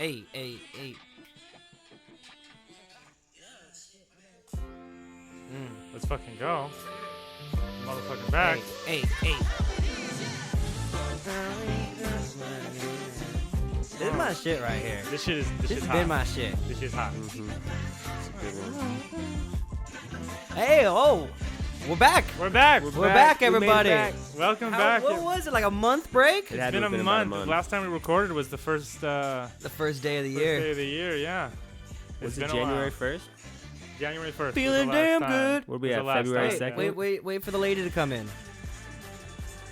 Hey. Let's fucking go. Motherfucking back. Hey. This is my shit right here. This shit's This hot. been my shit. This shit's hot. Hey, we're back. We're back. We're back, everybody. Welcome back. What was it, like a month break? It's been a month. The last time we recorded was the first The first day of the year. Day of the year, yeah. Was It's it been a January while. 1st? January 1st. Feeling damn good. What are we Was at, the last February time. 2nd? Wait for the lady to come in.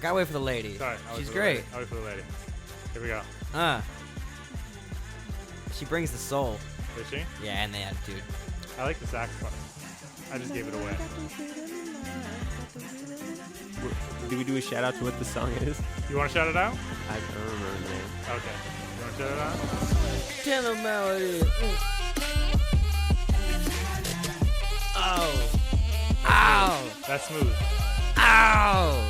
Gotta wait for the lady. Sorry, She's great. I'll wait for the lady. Here we go. She brings the soul. Is she? Yeah, and the attitude. I like the saxophone. I just gave it away. Do we do a shout out to what the song is? You want to shout it out? I don't remember the name. Okay. You want to shout it out? Tell them how it is. Ow. That's smooth. Ow.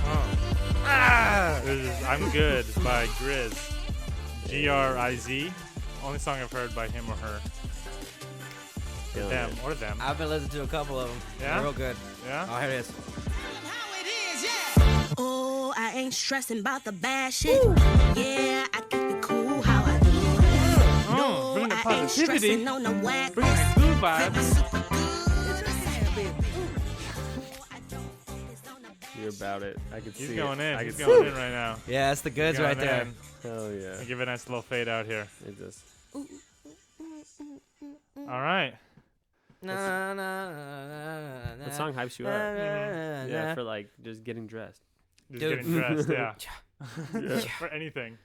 Oh. This is I'm Good by GRiZ. GRiZ. Only song I've heard by him or her. Feeling Or them. I've been listening to a couple of them. Yeah? They're real good. Yeah? Oh, here it is. Oh, I ain't stressing about the bad shit. Yeah, I keep it cool how I do. No, bring the I ain't positivity. stressing on the whack. Bring the smooth vibes. You're about it. I can see He's going it. in. He's going in right now. Yeah, that's the goods Going right there. in. Hell yeah. I'll give it a nice little fade out here. It just, All right. what song hypes you up? Yeah, for like just getting dressed. Just Dude. getting dressed, yeah. For anything.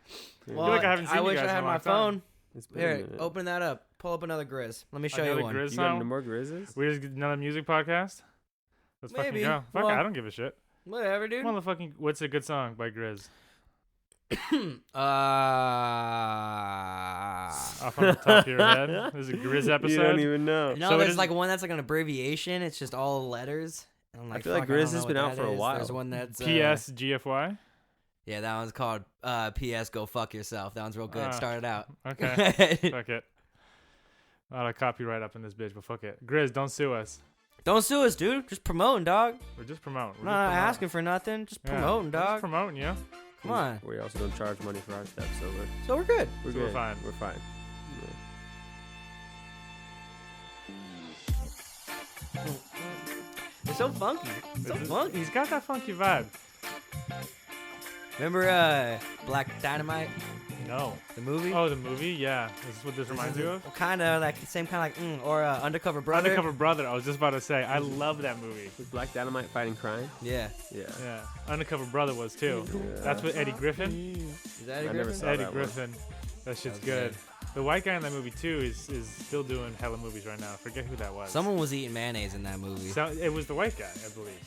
Well, I feel like I haven't seen you wish guys I in had a my long time. phone. It's been a Here, minute. open that up. Pull up another GRiZ. Let me show Another you one. GRiZ You got any song? more GRiZes? We just get another music podcast? Let's fucking Maybe. go. Fuck Well- it, I don't give a shit. Whatever, dude. Motherfucking, what's a good song by GRiZ? Off on the top of your head. This is a GRiZ episode. You don't even know. No, So it there's is- like one that's like an abbreviation. It's just all letters. And I'm like, feel like fuck, I don't GRiZ know has been what out that for a is. while. There's one that's PS GFY? Yeah, that one's called PS Go Fuck Yourself. That one's real good. Start it out. Okay. Fuck it. A lot of copyright up in this bitch, but fuck it. GRiZ, don't sue us. Don't sue us, dude. Just promoting, dog. We're just promoting. We're not asking for nothing. Just promoting, We're just dog. promoting, yeah. Come on. We also don't charge money for our stuff, so So we're good. we're So good. we're fine. We're fine. It's so funky. It's so funky. He's got that funky vibe. Remember Black Dynamite, No. the movie? Oh, the movie? Yeah. This is what this reminds you of? Well, kind of like same kind of like or Undercover Brother. Undercover Brother. I was just about to say. I love that movie. Was Black Dynamite fighting crime? Yeah. Yeah. Yeah. Undercover Brother was too. Yeah. That's with Eddie Griffin. Is that Eddie I never Griffin? saw Eddie that one. Griffin. That shit's was good. good. The white guy in that movie too is still doing hella movies right now. I forget who that was. Someone was eating mayonnaise in that movie. So, it was the white guy, I believe.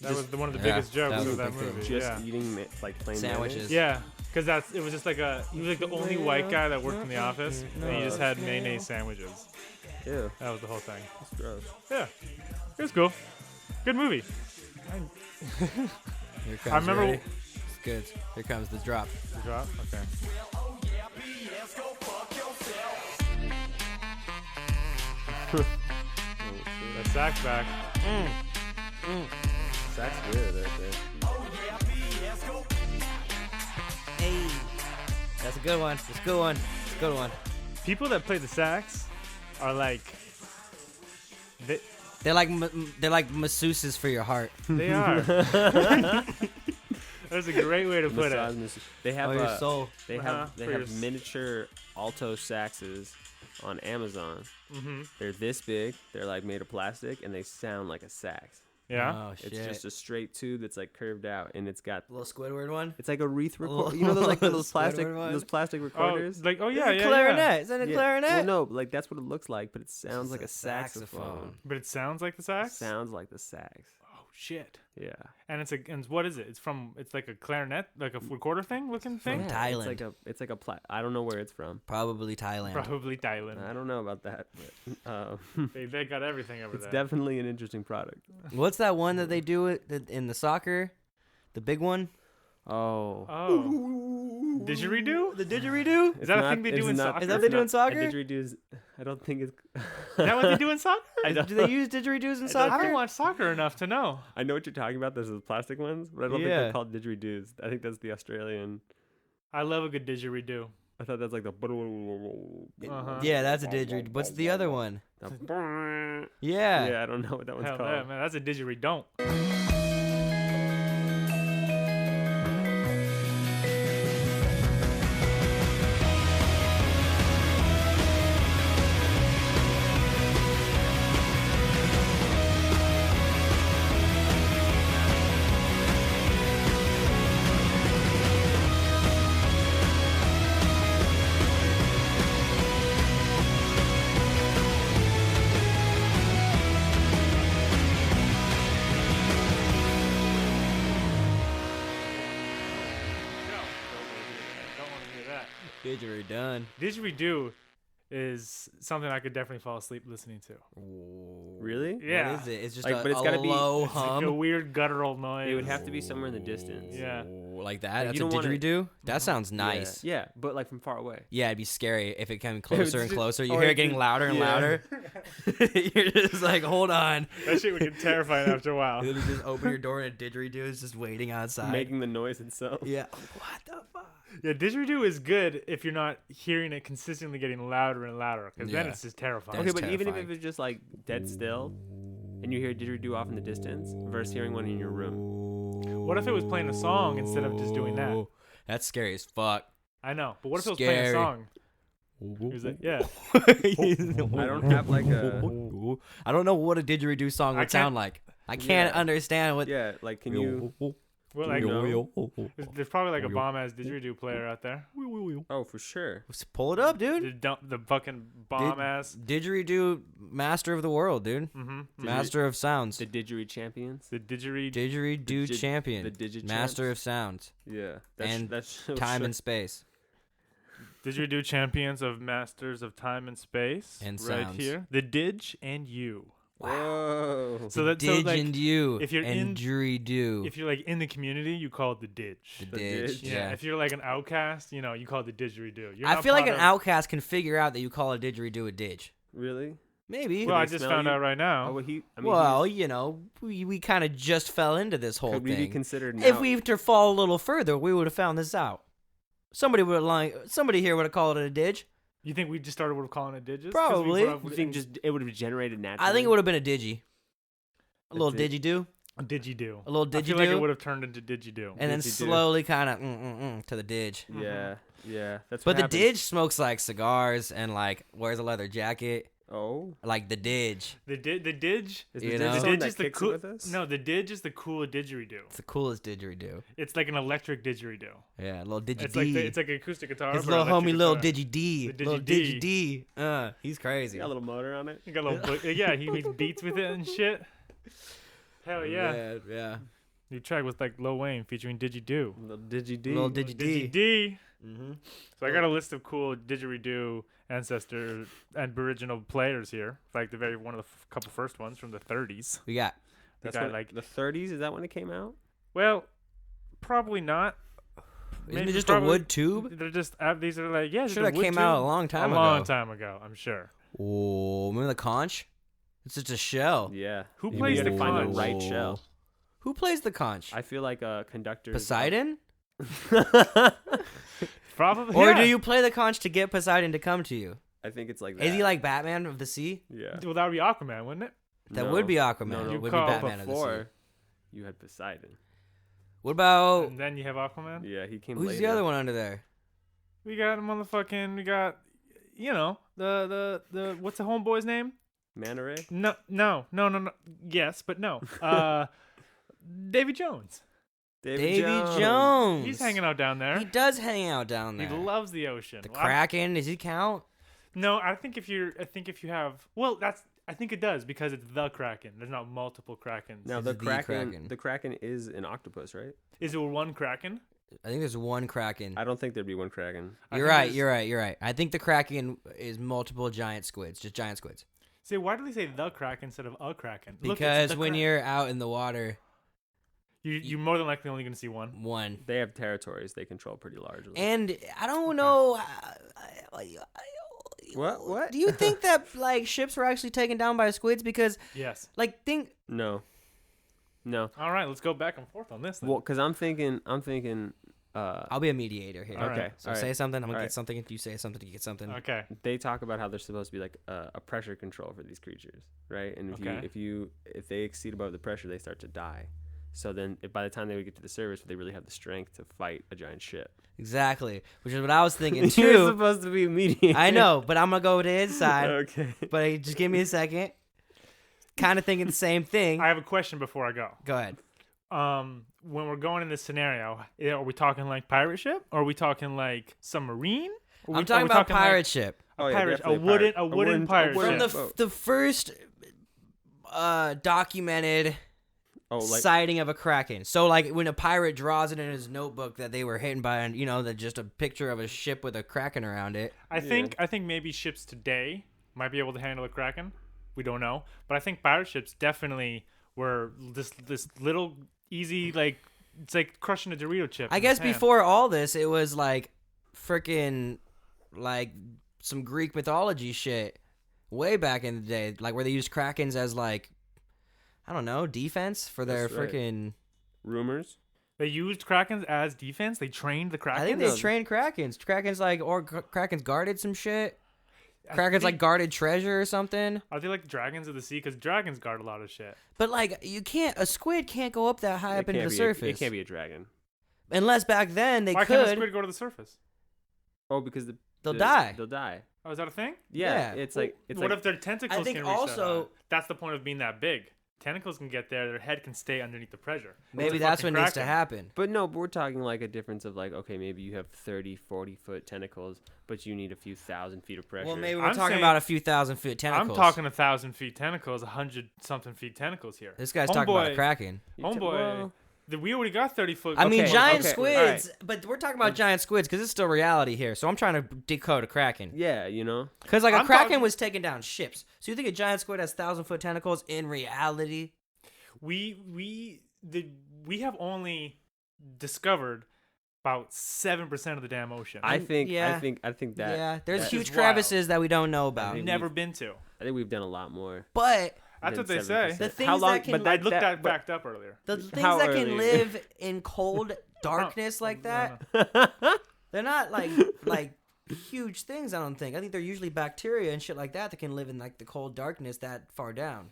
That was one of the Yeah, biggest that jokes was of a that big thing. movie. Just Yeah. eating like plain Sandwiches. mayonnaise? Yeah, because it was just like he was like the only white guy that worked in the office, and he just had mayonnaise sandwiches. Ew, That was the whole thing. that's gross. Yeah, it was cool. Good movie. Here comes, I remember. ready? It's good. Here comes the drop. The drop. Okay. That sax back. That's good right there. Hey, that's a good one. It's a good one. It's a good one. People that play the sax are like. They're like masseuses for your heart. They are. That's a great way to put it. They have your soul. they Uh-huh, have for your miniature alto saxes on Amazon. Mm-hmm. They're this big. They're like made of plastic, and they sound like a sax. Yeah. Oh shit. It's just a straight tube that's like curved out, and it's got. little Squidward one. It's like a wreath little- recorder. You know those like those plastic Squidward one? plastic recorders. Oh, yeah, It's a yeah, clarinet. yeah. Isn't it a Yeah. clarinet? Well, no, but, like that's what it looks like, but it sounds It's like a a saxophone. But it sounds like the sax. Sounds like the sax. Oh shit. Yeah. And and what is it? It's like a clarinet, like a recorder thing looking thing. From Thailand. It's like a I don't know where it's from. Probably Thailand. Probably Thailand. I don't know about that. But, They got everything over it's there. definitely an interesting product. What's that one that they do it in the soccer? The big one? Oh. Oh. didgeridoo? The didgeridoo? Is that a thing they do in soccer? Is that what they do in soccer? Didgeridoos. I don't think it's. Is that what they do in soccer? Do they use didgeridoos in soccer? I don't watch soccer enough to know. I know what you're talking about. Those are the plastic ones, but I don't think they're called didgeridoos. I think that's the Australian. I love a good didgeridoo. I thought that's like the. Yeah, that's a didgeridoo. What's the other one? Yeah. Yeah. I don't know what that one's Hell called. yeah, man, that's a didgeridoo. Didgeridoo. Didgeridoo is something I could definitely fall asleep listening to. Really? Yeah. What is it? It's just Like, a, but it's a gotta be- low It's like a hum. weird guttural noise. It would have to be somewhere in the distance. Yeah. Like that? Like, That's you a don't wanna- didgeridoo? That sounds nice. Yeah, but like from far away. Yeah, it'd be scary if it came closer and just- closer. You or hear it it getting could- louder and yeah. louder. You're just like, hold on. That shit would get terrifying after a while. And then you just open your door and a didgeridoo is just waiting outside. Making the noise itself. Yeah. What the fuck? Yeah, didgeridoo is good if you're not hearing it consistently getting louder and louder, because then Yeah. it's just terrifying. Okay, That's but even if terrifying. it was just like dead still, and you hear a didgeridoo off in the distance, versus hearing one in your room. What if it was playing a song instead of just doing that? That's scary as fuck. I know, but what if it was playing a Scary. song? It was like, yeah. I don't have like a. I don't know what a didgeridoo song I would sound can't- like. I can't Yeah. understand what. Yeah, like can you? Well, like, know? there's probably like a bomb ass didgeridoo player out there. Oh, for sure. Pull it up, dude. The fucking bomb ass. Didgeridoo, master of the world, dude. Mm-hmm. Master of sounds. The didgeridoo champions. The didgeridoo. Didgeridoo The champion. the digi Master champs. of sounds. Yeah, And that's Time and space. Didgeridoo champions of masters of time and space. And right sounds. here. The Didge and you. Whoa. So that's so Didge like and you. if you're and in- Didgeridoo. if you're like in the community, you call it the Didge. The The Didge. Didge. Yeah. If you're like an outcast, you know, you call it the didgeridoo. You're I not feel like part an of- outcast can figure out that you call a didgeridoo a didge. Really? Maybe. Well, they I just smell found you? out right Oh, now. well, I mean, Well, you know, we kind of just fell into this whole could we be thing. considered? An If out- we were to fall a little further, we would have found this out. Somebody here would have called it a didge. You think we just started with calling it digits? 'Cause we Probably. brought up You think just it would have generated naturally? I think it would have been a digi. A little That's didgy-do. Digidoo. A little I feel like it didgy-do. would have turned into digidoo. And then Didgy-do. slowly kind of to the didge. Yeah, yeah. That's. But what the happens. didge smokes like cigars and like wears a leather jacket. Oh, Like the didge. The didge. is You the know? didge The someone didge that is the kicks it cool. with us? No, the didge is the cool didgeridoo. It's the coolest didgeridoo. It's like an electric didgeridoo. Yeah, a little didgy It's D. like it's like an acoustic guitar. His but little electric homie, little guitar. digi D. The Little Digi digi D. He's crazy. Got a little motor on it. He got a little. Yeah, he makes beats with it and shit. Hell yeah. Yeah. New track with like Lil Wayne featuring Digidoo. Little digi D. Little digi D. D. Mm-hmm. So I got a list of cool didgeridoo ancestor and aboriginal players here. Like the very one of the couple first ones from the 30s. We got. The That's guy when, like the 30s. Is that when it came out? well, probably not. Isn't Maybe it just probably- a wood tube? They're just these are like yeah. Sure, just a that wood came out a tube. long time a ago. long time ago. I'm sure. Oh, remember the conch? It's just a shell. Yeah. Who You plays gotta the find conch? the right shell. Who plays the conch? I feel like a conductor. Poseidon? Probably. Or yeah. do you play the conch to get Poseidon to come to you? I think it's like that. Is he like Batman of the sea? Yeah. Well, that would be Aquaman, wouldn't it? That No. would be Aquaman. No, It You would be call Batman of the sea. Before, you had Poseidon. What about And then you have Aquaman. Yeah, he came who's later. the other one under there? We got motherfucking. We got, you know, the what's the homeboy's name? Manta Ray? No. Yes, but no. Davy Jones. Davy Jones. He's hanging out down there. He does hang out down He there. loves the ocean. The Well, Kraken. Does he count? No, I think if you have, well, I think it does because it's the Kraken. There's not multiple Krakens. Now This the is the Kraken, Kraken. the Kraken is an octopus, right? Is it one Kraken? I think there's one Kraken. I don't think there'd be one Kraken. I You're think right. there's- You're right. I think the Kraken is multiple giant squids, just giant squids. Say, why do they say the Kraken instead of a Kraken? Look, it's Because the when Kraken. you're out in the water, You're more than likely only going to see one. One. They have territories they control pretty largely. And I don't know. What? Do you think that like ships were actually taken down by squids? Because Yes. like No. All right, let's go back and forth on this. Then. Well, because I'm thinking. I'll be a mediator here. All Okay. right. So all say right. something. I'm gonna All get right. something. If you say something, you get something. Okay. They talk about how there's supposed to be like a pressure control for these creatures, right? And if they exceed above the pressure, they start to die. So then, by the time they would get to the surface, they really have the strength to fight a giant ship. Exactly, which is what I was thinking You're too. supposed to be a mediator. I know, but I'm gonna go to his side. Okay. But just give me a second. Kind of thinking the same thing. I have a question before I go. Go ahead. When we're going in this scenario, are we talking like pirate ship, or are we talking like submarine? I'm talking about pirate ship. A pirate, a wooden pirate From ship. the first documented sighting of a Kraken. So like when a pirate draws it in his notebook that they were hit by, that just a picture of a ship with a Kraken around it. I think maybe ships today might be able to handle a Kraken. We don't know, but I think pirate ships definitely were this little easy, like it's like crushing a Dorito chip. I guess before all this, it was like freaking like some Greek mythology shit way back in the day, like where they used Krakens as like, I don't know, defense for their That's right. freaking Rumors. They used Krakens as defense. They trained the Krakens. I think they trained Krakens. Krakens Guarded some shit. Krakens like guarded treasure or something. Are they like dragons of the sea? Because dragons guard a lot of shit. But like a squid can't go up that high up into the surface. It can't be a dragon. Unless back then they Why could. can't the squid go to the surface? Oh, because they'll die. They'll die. Oh, is that a thing? Yeah. Yeah. It's like What if their tentacles I think can reach also- that high? That's the point of being that big. Tentacles can get there. Their head can stay underneath the pressure. Maybe It's a that's what fucking needs to Kraken. happen. But no, but we're talking like a difference of like, okay, maybe you have 30, 40-foot tentacles, but you need a few thousand feet of pressure. Well, maybe we're I'm talking saying- about a few thousand foot tentacles. I'm talking 1,000 feet tentacles, 100-something feet tentacles here. This guy's talking about a Homeboy- Kraken. Homeboy, we already got 30 foot. I mean, Okay, giant okay, squids, but we're talking about giant squids because it's still reality here. So I'm trying to decode a Kraken. Yeah, you know. Because like a I'm Kraken talking- was taking down ships. So you think a giant squid has 1,000-foot tentacles in reality? We have only discovered about 7% of the damn ocean. I think yeah. I think that Yeah, there's that huge is crevices that we don't know about. I've never been to. I think we've done a lot more. But That's than what they say. 7%. the things How long? that can but I that, looked that, that backed up earlier. the things How that early? can live in cold darkness like that, they're not like huge things. I don't think. I think they're usually bacteria and shit like that that can live in like the cold darkness that far down.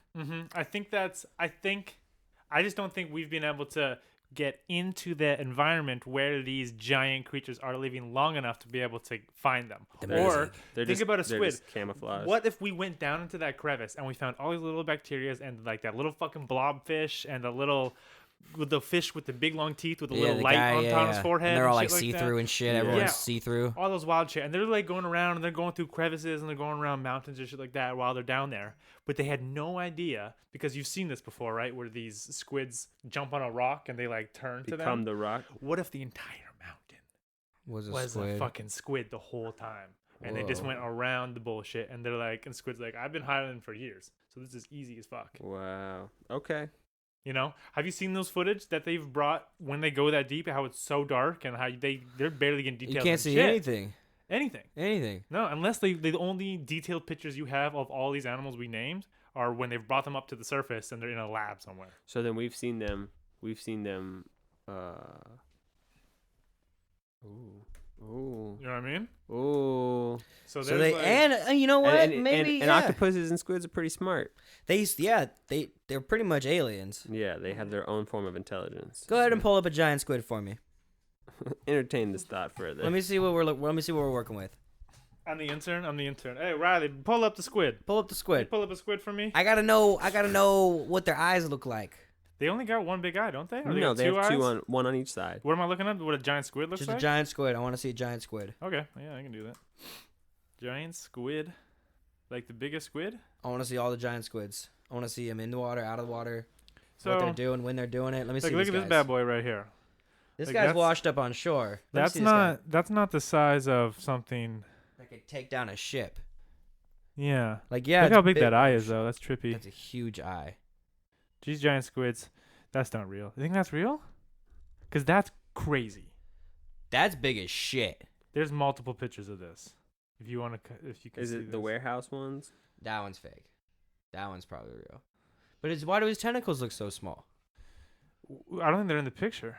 I just don't think we've been able to get into the environment where these giant creatures are living long enough to be able to find them. Or think about a they're squid. just camouflage. What if we went down into that crevice and we found all these little bacterias and like that little fucking blobfish and the fish with the big long teeth with a little light on his forehead? And they're all and like shit see that? through and shit. Yeah. Everyone's Yeah. see through. All those wild shit, and they're like going around and they're going through crevices and they're going around mountains and shit like that while they're down there. But they had no idea, because you've seen this before, right? Where these squids jump on a rock and they like turn to Become them. the rock. What if the entire mountain Was was a fucking squid the whole time, and they just Whoa. went around the bullshit? And they're like, and squid's like, I've been hiding for years, so this is easy as fuck. Wow. Okay. You know, have you seen those footage that they've brought when they go that deep? How it's so dark and how they're barely getting details. You can't on see shit. anything. Anything. No, unless the only detailed pictures you have of all these animals we named are when they've brought them up to the surface and they're in a lab somewhere. So then we've seen them. Ooh. You know what I mean? Ooh. So So there's they like, and you know what? And Maybe and octopuses and squids are pretty smart. they're pretty much aliens. Yeah, they have their own form of intelligence. Go ahead and pull up a giant squid for me. Entertain this thought further. Let me see what we're working with. I'm the intern. Hey Riley, pull up the squid. Pull up the Can you squid. pull up a squid for me. I gotta know what their eyes look like. They only got one big eye, don't they? Or No, got they two have two eyes? one on each side. What am I looking at? What a giant squid looks Just like? a giant squid. I want to see a giant squid. Okay, yeah, I can do that. Giant squid, like the biggest squid. I want to see all the giant squids. I want to see them in the water, out of the water, So what they're doing, when they're doing it. Let me see. look at this guys. bad boy right here. This like, guy's that's- washed up on shore. Let me That's see this guy. not the size of something. That could take down a ship. Yeah. Like yeah, Look it's how big that big. eye is though. That's trippy. That's a huge eye. These giant squids. That's not real. You think that's real? Because that's crazy. That's big as shit. There's multiple pictures of this. If you want to, if you can. Is see it the this. warehouse ones? That one's fake. That one's probably real. But why do his tentacles look so small? I don't think they're in the picture.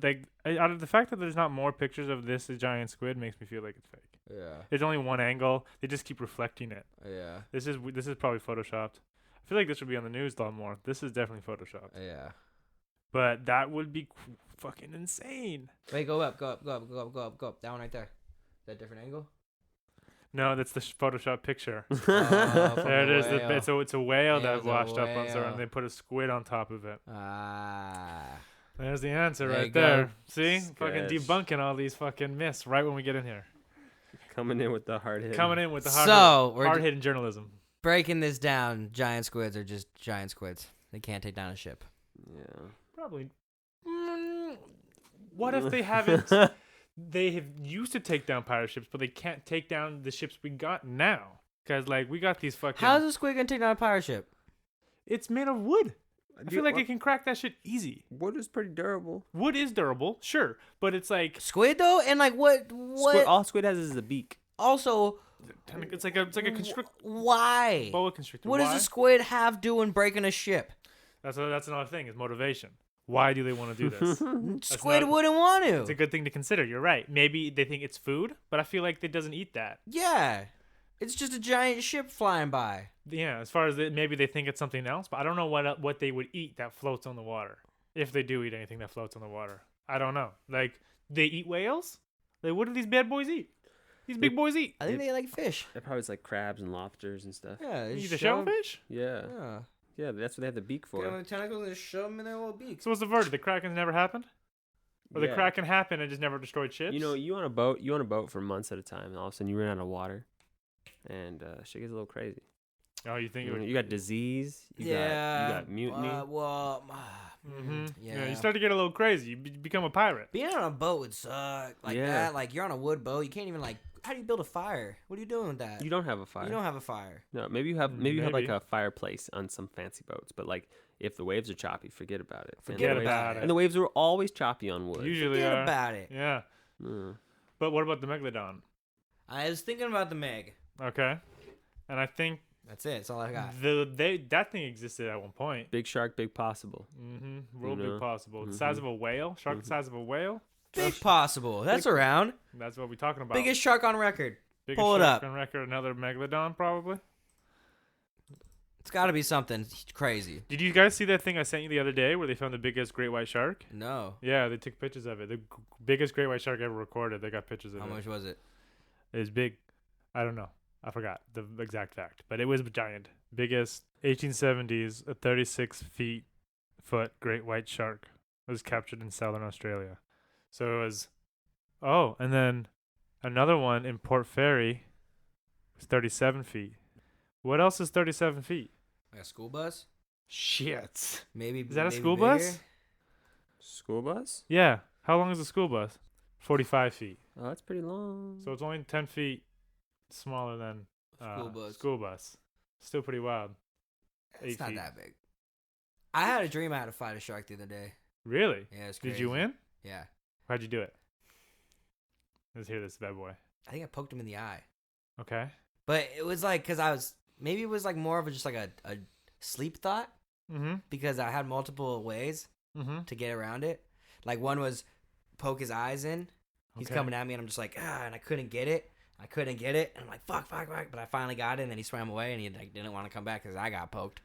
Like, out of the fact that there's not more pictures of this giant squid makes me feel like it's fake. Yeah. There's only one angle. They just keep reflecting it. Yeah. This is probably photoshopped. I feel like this would be on the news a lot more. This is definitely photoshopped. Yeah. But that would be fucking insane. Wait, go up. That one right there. Is that a different angle? No, that's the Photoshop picture. Oh, There it is. whale. It's a whale Yeah, that it's a washed up on whale. there, and they put a squid on top of it. Ah. There's the answer There you right go. there. See? Sketch. Fucking debunking all these fucking myths right when we get in here. Coming in with the hard hit. Coming in with the we're hard-hitting journalism. breaking this down. Giant squids are just giant squids. They can't take down a ship. Yeah. Probably. What if they haven't? They have used to take down pirate ships, but they can't take down the ships we got now. Because, like, we got these fucking... How's a squid gonna take down a pirate ship? It's made of wood. I feel like it can crack that shit easy. Wood is pretty durable. Wood is durable, sure. But it's like... Squid though, and like what? All squid has is a beak. Also, It's like a constrict... why? Boa constrictor. What Why? does a squid have doing breaking a ship? That's another thing, is motivation. Why do they want to do this? Squid not- wouldn't want It's to. a good thing to consider. You're right. Maybe they think it's food, but I feel like it doesn't eat that. Yeah, it's just a giant ship flying by. Yeah, as far as maybe they think it's something else, but I don't know what they would eat that floats on the water. If they do eat anything that floats on the water, I don't know. Like, they eat whales? Like, what do these bad boys eat? These big boys eat. I think they like fish. That probably is like crabs and lobsters and stuff. Yeah, they Eat just the shove 'em- shellfish? Yeah. Yeah. Yeah, that's what they have the beak Get 'em for. on the tentacles and shove them in their little beaks. So what's the verdict? The Kraken never happened? Or the Yeah. Kraken happened and just never destroyed ships? You know, you on a boat for months at a time, and all of a sudden you run out of water, and shit gets a little crazy. Oh, you think it would... You got disease. You got mutiny. Yeah, you start to get a little crazy. You become a pirate. Being on a boat would suck. Like Yeah. that. Like you're on a wood boat. You can't even like. How do you build a fire? What are you doing with that? You don't have a fire. You don't have a fire. No, maybe you have like Maybe. a fireplace on some fancy boats, but like if the waves are choppy, forget about it. Forget and the waves, about it. And the waves are always choppy on wood. Usually Forget are. about it. Yeah. Mm. But what about the Megalodon? I was thinking about the Meg. Okay. And I think That's it. That's all I got. that thing existed at one point. Big shark, big possible. Real know? big possible. The size of a whale? Shark the size of a whale? Big possible. That's around. That's what we're talking about. Biggest shark on record. Biggest pull it shark up. on record, another Megalodon probably. It's got to be something crazy. Did you guys see that thing I sent you the other day where they found the biggest great white shark? No. Yeah, they took pictures of it. The biggest great white shark ever recorded. They got pictures of How it. much was it? It was big. I don't know. I forgot the exact fact, but it was giant. Biggest 1870s, a 36 foot great white shark was captured in southern Australia. So it was, and then another one in Port Fairy was 37 feet. What else is 37 feet? Like a school bus? Shit. Maybe. Is that a maybe school bigger? bus? School bus? Yeah. How long is a school bus? 45 feet. Oh, that's pretty long. So it's only 10 feet smaller than School bus. School bus. Still pretty wild. It's 8 not feet. that big. I had a dream I had to fight a shark the other day. Really? Yeah, it's Did crazy. you win? Yeah. How'd you do it? Let's hear this bad boy. I think I poked him in the eye. Okay. But it was like, maybe it was like more of just like a sleep thought Mm-hmm. because I had multiple ways Mm-hmm. to get around it. Like one was poke his eyes in. He's Okay. coming at me and I'm just like, and I couldn't get it. And I'm like, fuck. But I finally got it and then he swam away and he like didn't want to come back because I got poked.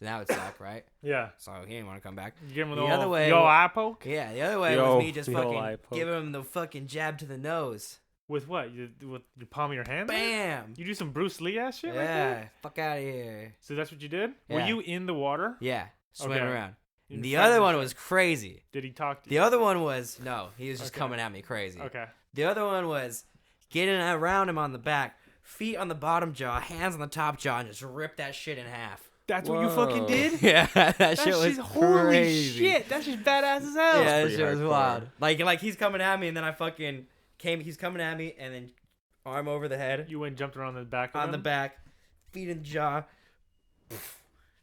So now it sucked, right? Yeah. So he didn't want to come back. You give him The the other way- eye poke? Yeah, the other way Yo, was me just the eye fucking poke. giving him the fucking jab to the nose. With what? With the palm of your hand? Bam! You do some Bruce Lee ass shit like Yeah, that? fuck out of here. So that's what you did? Were Yeah. you in the water? Yeah, swimming Okay. around. In The front of other the one shark. was crazy. Did he talk to The you? other one was, no, he was just Okay. coming at me crazy. Okay. The other one was getting around him on the back, feet on the bottom jaw, hands on the top jaw, and just rip that shit in half. That's what you fucking Whoa. did? Yeah, that That shit was shit's holy crazy. shit. That's just badass as hell. Yeah, that pretty shit was hardcore. wild. Like he's coming at me, and then I fucking he's coming at me, and then arm over the head, You went and jumped around the back of on the him? back, feet in the jaw.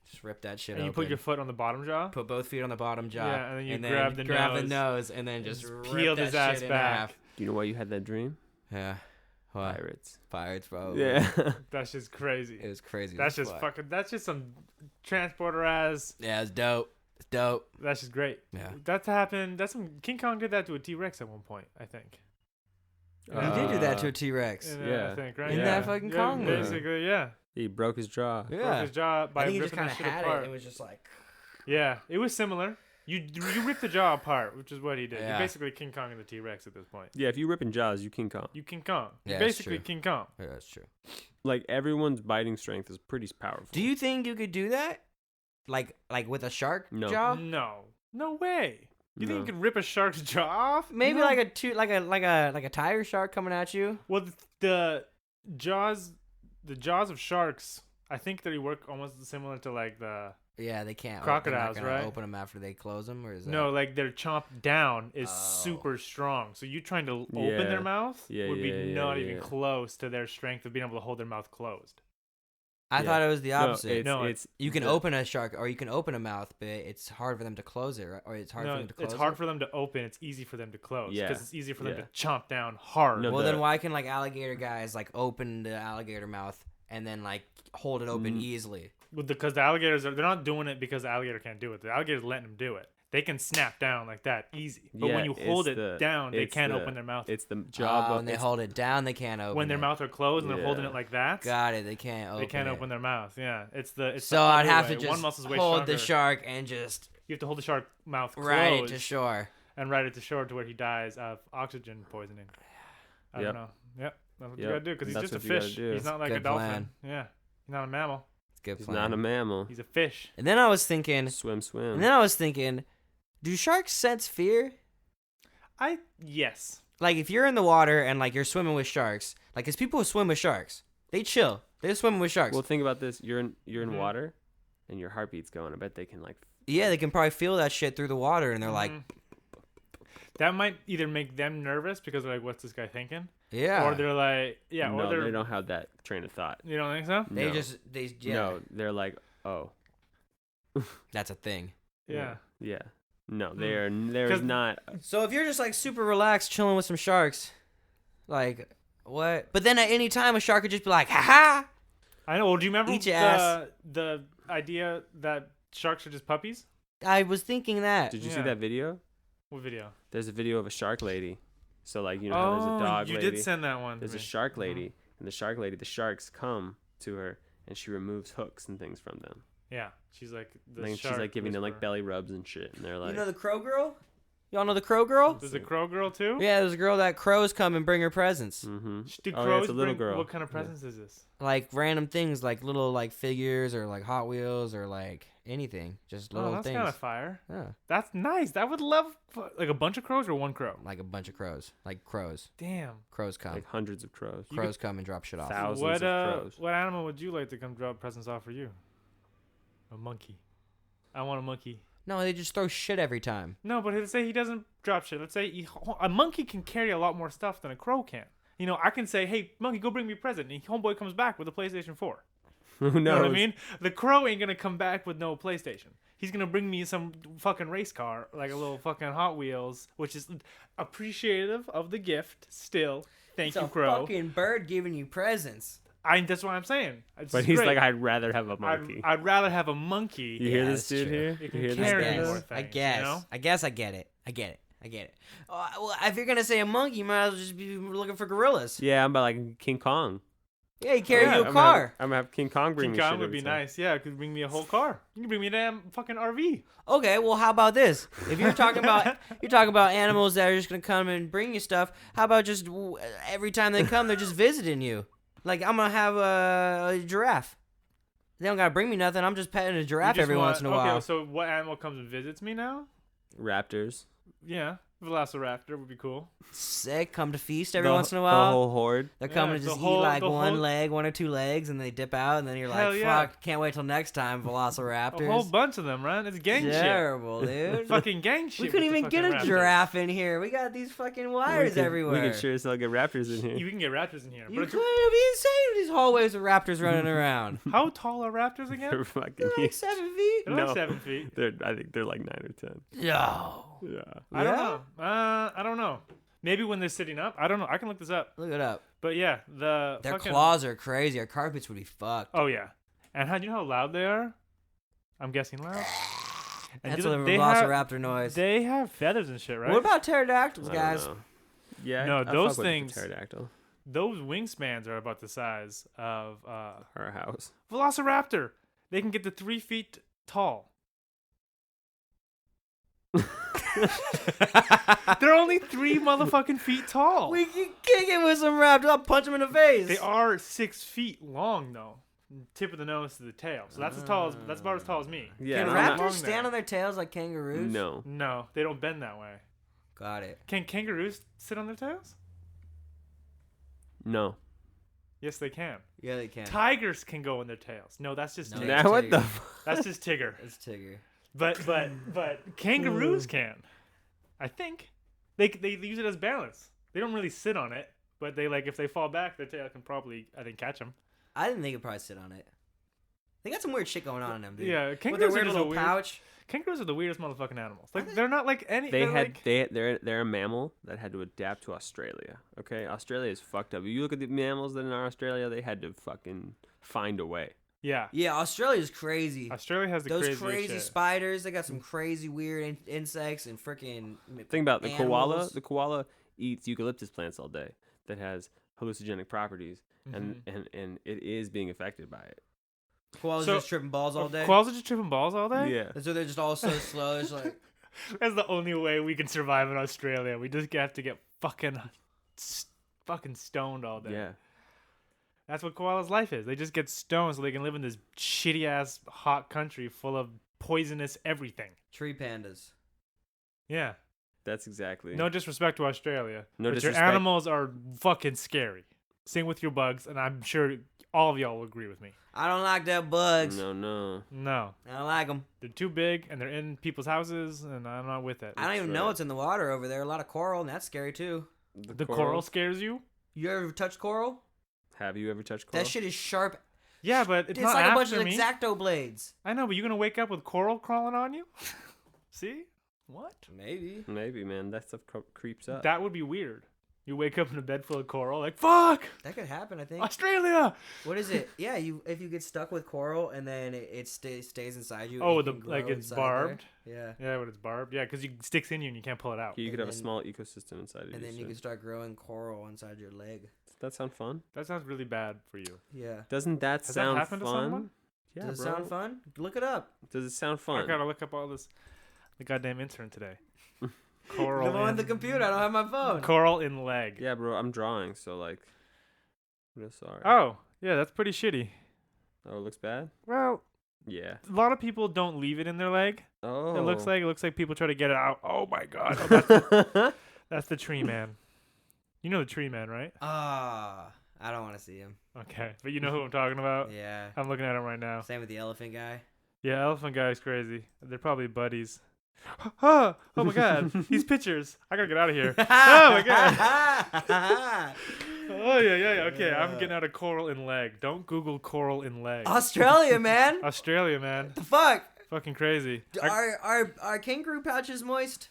Just rip that shit And you open. put your foot on the bottom jaw. Put both feet on the bottom jaw. Yeah, and then you grab the nose and then just peeled rip his that ass shit in back. half. Do you know why you had that dream? Yeah. What? Pirates, bro. Yeah. That's just crazy. It was crazy. That's as just fuck. fucking. That's just some transporter ass. Yeah, it's dope. It's dope. That's just great. Yeah. That's happened. That's some King Kong did that to a T-Rex at one point, I think. He did do that to a T-Rex. Yeah. I think, right? In that fucking Kong movie. Basically, yeah. He broke his jaw. Yeah. Broke his jaw by I think he ripping just that kind of shit had apart. it. It was just like. Yeah, it was similar. You ripped the jaw apart, which is what he did. Yeah. You're basically King Kong and the T-Rex at this point. Yeah, if you ripping jaws, you King Kong. You King Kong. Yeah, You're that's basically true. King Kong. Yeah, that's true. Like everyone's biting strength is pretty powerful. Do you think you could do that? Like with a shark No. jaw? No way. You think No. you could rip a shark's jaw off? Maybe No. like a tiger shark coming at you. Well, the jaws of sharks, I think they work almost similar to like the Yeah, they can't. Crocodiles, they're not gonna right? Open them after they close them, or is that? no, like their chomp down is Oh. super strong. So you trying to open Yeah. their mouth Yeah, would be yeah, not yeah, even yeah. close to their strength of being able to hold their mouth closed. I Yeah. thought it was the opposite. No, it's you can the- open a shark, or you can open a mouth, but it's hard for them to close it, right? Or it's hard for No, them to close it's hard it? for them to open. It's easy for them to close. Yeah. Because it's easier for them Yeah. to chomp down hard. No, Well, the- then why can like alligator guys like open the alligator mouth and then like hold it open easily? Because the alligators they're not doing it because the alligator can't do it. The alligator's letting them do it. They can snap down like that easy. But Yeah, when you hold it's it the- down, they it's can't the- open their mouth. It's the job of when they it's- hold it down, they can't open When their it. mouth are closed and they're holding Yeah. it like that, Got it. They can't open. they can't it. open their mouth. Yeah, it's the So I'd other have to way. just One muscle's way hold the stronger. shark and just You have to hold the shark mouth closed ride it to shore. and ride it to shore to where he dies of oxygen poisoning. I Yep. don't know. Yep, that's what you Yep. gotta do because he's That's just a what you gotta fish. do. He's not like a Good dolphin. plan. Yeah, he's not a mammal. It's a good He's plan. not a mammal. He's a fish. And then I was thinking, Swim. do sharks sense fear? Yes. Like if you're in the water and like you're swimming with sharks, like cause people who swim with sharks, they chill. They're swimming with sharks. Well, think about this. You're in Mhm. water, and your heartbeat's going. I bet they can like. Yeah, they can probably feel that shit through the water, and they're like, Mhm. That might either make them nervous because they're like, "What's this guy thinking?" yeah. Or they're like, "Yeah," no, or they're they don't have that train of thought. You don't think so? They No. yeah. No, they're like, oh, That's a thing. Yeah. yeah. No, Hmm. there's 'Cause- not. So if you're just like super relaxed, chilling with some sharks, like what? But then at any time, a shark could just be like, "Ha ha!" I know. Well, do you remember Eat your ass. the idea that sharks are just puppies? I was thinking that. Did you see Yeah. that video? What video? There's a video of a shark lady. So like how there's a dog you lady. did send that one. to There's a me. shark lady, and the sharks come to her, and she removes hooks and things from them. Yeah, she's like the Like, shark she's like giving them like whisperer. belly rubs and shit, and they're like, You know the crow girl? Y'all know the crow girl? There's a crow girl too. Yeah, there's a girl that crows come and bring her presents. mm-hmm. Do Oh, crows yeah, it's a little bring- girl. What kind of Yeah. presents is this? Like random things, like little like figures or like Hot Wheels or like anything. Just little Oh, that's things. kind of fire. Yeah, That's nice. I would love like a bunch of crows or one crow. like a bunch of crows. Like crows. Damn. Crows come. Like hundreds of crows. Crows come and drop shit off. Thousands What of crows. what animal would you like to come drop presents off for you? A monkey. I want a monkey. No, they just throw shit every time. No, but let's say he doesn't drop shit. Let's say a monkey can carry a lot more stuff than a crow can. You know, I can say, "Hey, monkey, go bring me a present," and homeboy comes back with a PlayStation 4. Who knows? You know what I mean? The crow ain't gonna come back with no PlayStation. He's gonna bring me some fucking race car, like a little fucking Hot Wheels, which is appreciative of the gift. Still, thank you, crow. fucking bird giving you presents. That's what I'm saying. It's But he's great. like, I'd rather have a monkey. I'd rather have a monkey. You hear Yeah, this that's dude true. here? It You can hear this carry guy? more I things, guess. you know? I guess I get it. Well, if you're gonna say a monkey, you might as well just be looking for gorillas. Yeah, I'm about like King Kong. Yeah, he carry Yeah, you a I'm car. gonna have King Kong bring King me Kong shit would every be time. nice. Yeah, it could bring me a whole car. You can bring me a damn fucking RV. Okay, well, how about this? If you're talking about animals that are just gonna come and bring you stuff, how about just every time they come, they're just visiting you? Like I'm gonna have a giraffe. They don't gotta bring me nothing. I'm just petting a giraffe every once in a while. Okay, so what animal comes and visits me now? Raptors. Yeah. Velociraptor would be cool. Sick. Come to feast every The- once in a The while. whole horde. They're coming Yeah, to the just whole- eat like the one whole- leg, 1 or 2 legs, and they dip out, and then you're Hell like, yeah. fuck, can't wait till next time, Velociraptors. A whole bunch of them, right? It's gang shit. Terrible, dude. Fucking gang shit. We couldn't with the even get a fucking raptors. giraffe in here. We got these fucking wires everywhere. We can sure as hell get raptors in here. You can get raptors in here. You But could be insane with these hallways with raptors running around. how tall are raptors They're again? fucking They're like huge. 7 feet. They're No. like 7 feet. I think they're like 9 or 10. Yo. Yeah. I don't know. I don't know. Maybe when they're sitting up. I don't know. I can look this up. Look it up. But yeah, Their fucking, claws are crazy. Our carpets would be fucked. Oh yeah. And how do you know how loud they are? I'm guessing loud. And That's do a they have- velociraptor noise. They have feathers and shit, right? What about pterodactyls, I don't guys? know. Yeah. No, I fuck those with the things- Pterodactyl. Those wingspans are about the size of Our house. Velociraptor. They can get to 3 feet tall. They're only 3 motherfucking feet tall. We can kick it with some raptors. I'll punch them in the face. They are 6 feet long though, tip of the nose to the tail. So that's about as tall as me. Yeah. Can I'm not- raptors stand on their tails like kangaroos? No. No, they don't bend that way. Got it. Can kangaroos sit on their tails? No. Yes, they can. Yeah, they can. Tigers can go in their tails. No, that's just No, Tigger. that's Now what Tigger. the? That's just Tigger. It's Tigger. But kangaroos can. I think they use it as balance. They don't really sit on it, but they if they fall back, their tail can probably catch them. I didn't think it'd probably sit on it. They got some weird shit going on in them, dude. Yeah, With their kangaroos are weird just a little weird. pouch. Kangaroos are the weirdest motherfucking animals. They're not like any. They're a mammal that had to adapt to Australia. Okay, Australia is fucked up. If you look at the mammals that are in Australia, they had to fucking find a way. Yeah. Yeah, Australia's crazy. Australia has the Those craziest crazy shit. spiders. They got some crazy weird insects and freaking. Think about the koala. animals. The koala eats eucalyptus plants all day. That has hallucinogenic properties, and it is being affected by it. Koalas So- just tripping balls all day. Koalas are just tripping balls all day. Yeah. And so they're just all so slow. It's like That's the only way we can survive in Australia. We just have to get fucking stoned all day. Yeah. That's what koala's life is. They just get stoned so they can live in this shitty ass hot country full of poisonous everything. tree pandas. Yeah. That's exactly. No disrespect to Australia. No but disrespect. your animals are fucking scary. Same with your bugs, and I'm sure all of y'all will agree with me. I don't like that bugs. No. No. I don't like them. They're too big, and they're in people's houses, and I'm not with it. I don't even know right. what's in the water over there. A lot of coral, and that's scary too. The coral scares you? You ever touched coral? Have you ever touched coral? That shit is sharp. Yeah, but it's It's not like a after bunch of me. X-Acto blades. I know, but you're gonna wake up with coral crawling on you? See? What? Maybe. Maybe, man. That stuff creeps up. That would be weird. You wake up in a bed full of coral, like, fuck! That could happen, I think. Australia! What is it? Yeah, if you get stuck with coral and then it stays inside you. Oh, it can grow it's inside barbed? there. Yeah, but it's barbed. Yeah, because it sticks in you and you can't pull it out. You could have a then- small ecosystem inside of Yeah, you. and then you so- can start growing coral inside your leg. Does that sound fun? That sounds really bad for you. Yeah. Doesn't that Has sound that happened fun? to someone? Yeah, Does it bro. sound fun? Look it up. Does it sound I fun? gotta look up all this. The goddamn intern today. Coral I'm on in, the computer. I don't have my phone. coral in leg. Yeah, bro. I'm drawing, so like. I'm real sorry. Oh, yeah, that's pretty shitty. Oh, it looks bad. Well, Yeah. a lot of people don't leave it in their leg. Oh. It looks like people try to get it out. Oh my god, that's the tree man. You know the tree man, right? Ah, I don't want to see him. Okay, but you know who I'm talking about. Yeah. I'm looking at him right now. Same with the elephant guy. Yeah, elephant guy's crazy. They're probably buddies. Oh my god, these pictures. I gotta get out of here. Oh my god. Oh yeah. Okay, I'm getting out of coral in leg. Don't Google coral in leg. Australia, man. Australia, man. The fuck? Fucking crazy. Are kangaroo pouches moist?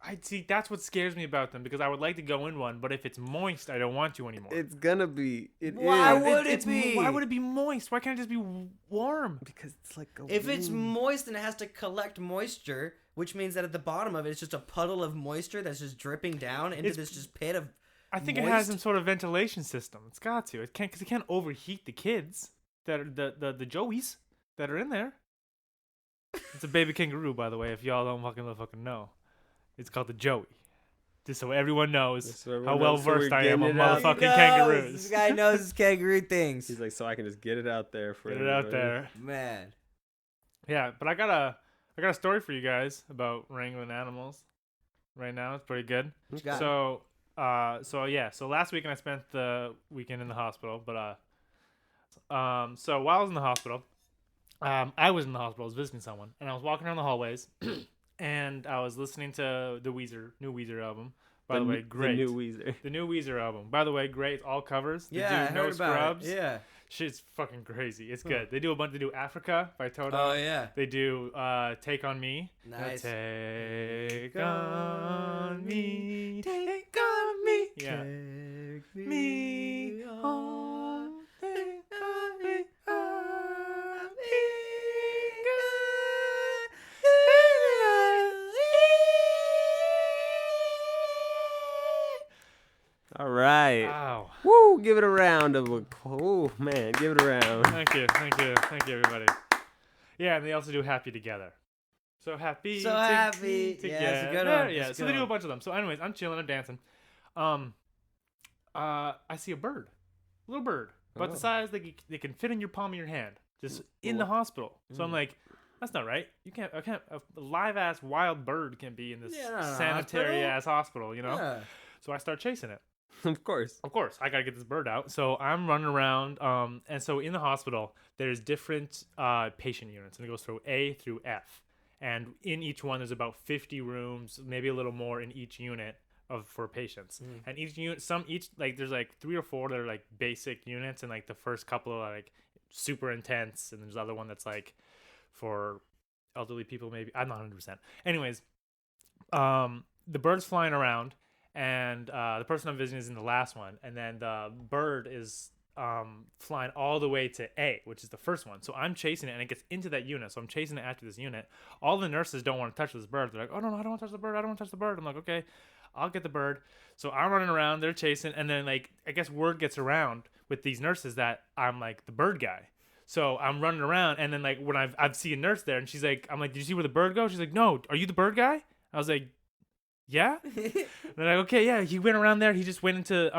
I see. That's what scares me about them because I would like to go in one, but if it's moist, I don't want to anymore. It's gonna be. Why would it It's be? Why would it be moist? Why can't it just be warm? Because it's like a. If it's womb. moist, then it has to collect moisture, which means that at the bottom of it, it's just a puddle of moisture that's just dripping down into It's- this just pit of. I think it has Moist? some sort of ventilation system. It's got to. It can't because it can't overheat the kids that are the joeys that are in there. It's a baby kangaroo, by the way. If y'all don't fucking know, it's called the joey. Just so everyone knows Just so everyone how well knows, so we're versed I am getting on it out. motherfucking He knows. kangaroos. This guy knows his kangaroo things. He's like, so I can just get it out there for Get it out everybody. there. Man. Yeah, but I got a story for you guys about wrangling animals. right now. It's pretty good. What you got? So last weekend I spent the weekend in the hospital, but so while I was in the hospital, I was in the hospital. I was visiting someone, and I was walking around the hallways, and I was listening to the new Weezer album. By the way, great. The new Weezer album. By the way, great. All covers. They do I heard about Scrubs. it. Yeah. Shit's fucking crazy. It's good. They do a bunch. They do Africa by Toto. Oh yeah. They do Take on Me. Nice. Take on me. Take on me. Yeah. Take Me home. Take on me. All right. Wow. Woo! Give it a round of oh man, give it a round. Thank you, everybody. Yeah, and they also do Happy Together. So happy. So happy. Together. Yeah, it's a good one. Yeah, It's a so good they do a one. bunch of them. So anyways, I'm chilling, I'm dancing. I see a bird. A little bird. About the size they can fit in your palm of your hand. Just in the hospital. So I'm like, that's not right. I can't a live ass wild bird can be in this sanitary ass hospital, you know? Yeah. So I start chasing it. Of course, I gotta get this bird out. So I'm running around. And so in the hospital, there's different patient units, and it goes through A through F. And in each one, there's about 50 rooms, maybe a little more in each unit for patients. And each unit, there's like 3 or 4 that are like basic units, and like the first couple are like super intense, and there's other one that's like for elderly people, maybe. I'm not 100%. Anyways, the bird's flying around. And the person I'm visiting is in the last one, and then the bird is flying all the way to A, which is the first one. So I'm chasing it, and it gets into that unit. So I'm chasing it after this unit. All the nurses don't want to touch this bird. They're like, "Oh no, I don't want to touch the bird. I don't want to touch the bird." I'm like, "Okay, I'll get the bird." So I'm running around. They're chasing, and then like I guess word gets around with these nurses that I'm like the bird guy. So I'm running around, and then like when I've seen a nurse there, and she's like, I'm like, "Did you see where the bird goes?" She's like, "No, are you the bird guy?" I was like, yeah. And they're like, okay, yeah, he went around there. He just went into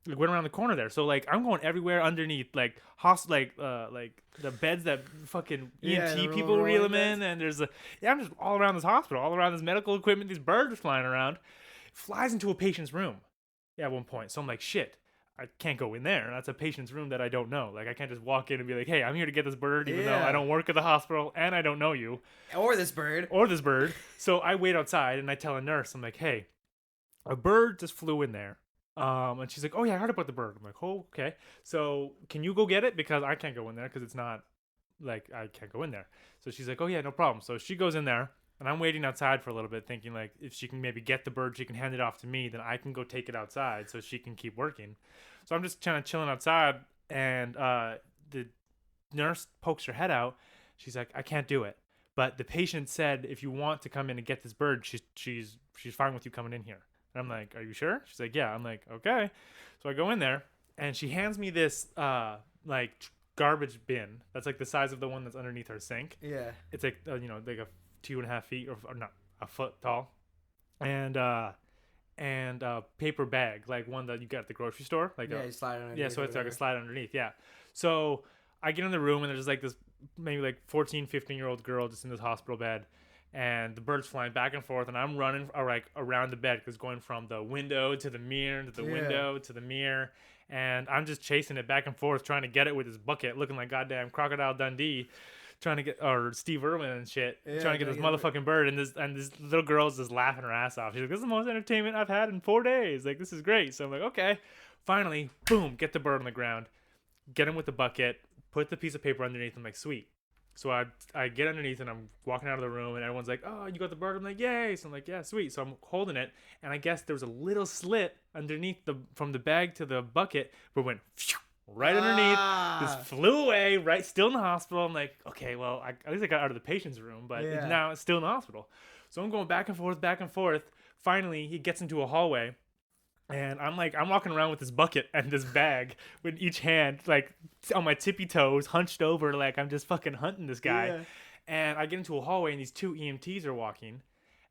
went around the corner there. So like I'm going everywhere underneath like like the beds that fucking EMT people reel them in, and there's I'm just all around this hospital, all around this medical equipment. These birds are flying around. Flies into a patient's room. Yeah, at one point. So I'm like, shit, I can't go in there. That's a patient's room that I don't know. Like I can't just walk in and be like, hey, I'm here to get this bird, even though I don't work at the hospital and I don't know you. Or this bird. So I wait outside and I tell a nurse, I'm like, hey, a bird just flew in there. And she's like, oh yeah, I heard about the bird. I'm like, oh, okay. So can you go get it? Because I can't go in there because it's not like I can't go in there. So she's like, oh yeah, no problem. So she goes in there. And I'm waiting outside for a little bit, thinking like if she can maybe get the bird, she can hand it off to me, then I can go take it outside so she can keep working. So I'm just kind of chilling outside, and the nurse pokes her head out. She's like, I can't do it. But the patient said if you want to come in and get this bird, she's fine with you coming in here. And I'm like, are you sure? She's like, yeah. I'm like, okay. So I go in there, and she hands me this like garbage bin that's like the size of the one that's underneath her sink. Yeah. It's like like a 2.5 feet or not a foot tall, and paper bag like one that you get at the grocery store, like you slide underneath. Yeah, so it's like a slide underneath. Yeah. So I get in the room, and there's like this maybe like 14-15-year-old girl just in this hospital bed, and the bird's flying back and forth, and I'm running like around the bed because going from the window to the mirror to the window to the mirror, and I'm just chasing it back and forth trying to get it with this bucket, looking like goddamn Crocodile Dundee. Trying to get, or Steve Irwin and shit, trying to get this motherfucking bird, and this little girl's just laughing her ass off. She's like, "This is the most entertainment I've had in 4 days. Like, this is great." So I'm like, "Okay." Finally, boom, get the bird on the ground, get him with the bucket, put the piece of paper underneath. I'm like, "Sweet." So I get underneath, and I'm walking out of the room, and everyone's like, "Oh, you got the bird?" I'm like, "Yay!" So I'm like, "Yeah, sweet." So I'm holding it, and I guess there was a little slit underneath from the bag to the bucket, where it went phew, right underneath, just flew away, right, still in the hospital. I'm like, okay, well, at least I got out of the patient's room, but now it's still in the hospital. So I'm going back and forth. Finally, he gets into a hallway, and I'm walking around with this bucket and this bag with each hand, like, on my tippy toes, hunched over, like I'm just fucking hunting this guy. Yeah. And I get into a hallway, and these 2 EMTs are walking,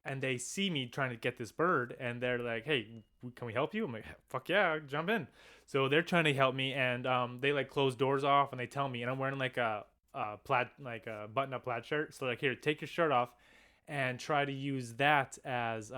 and they see me trying to get this bird, and they're like, hey, can we help you? I'm like, fuck yeah, jump in. So they're trying to help me, and they like close doors off, and they tell me, and I'm wearing like a plaid, like a button-up plaid shirt. So like, here, take your shirt off, and try to use that as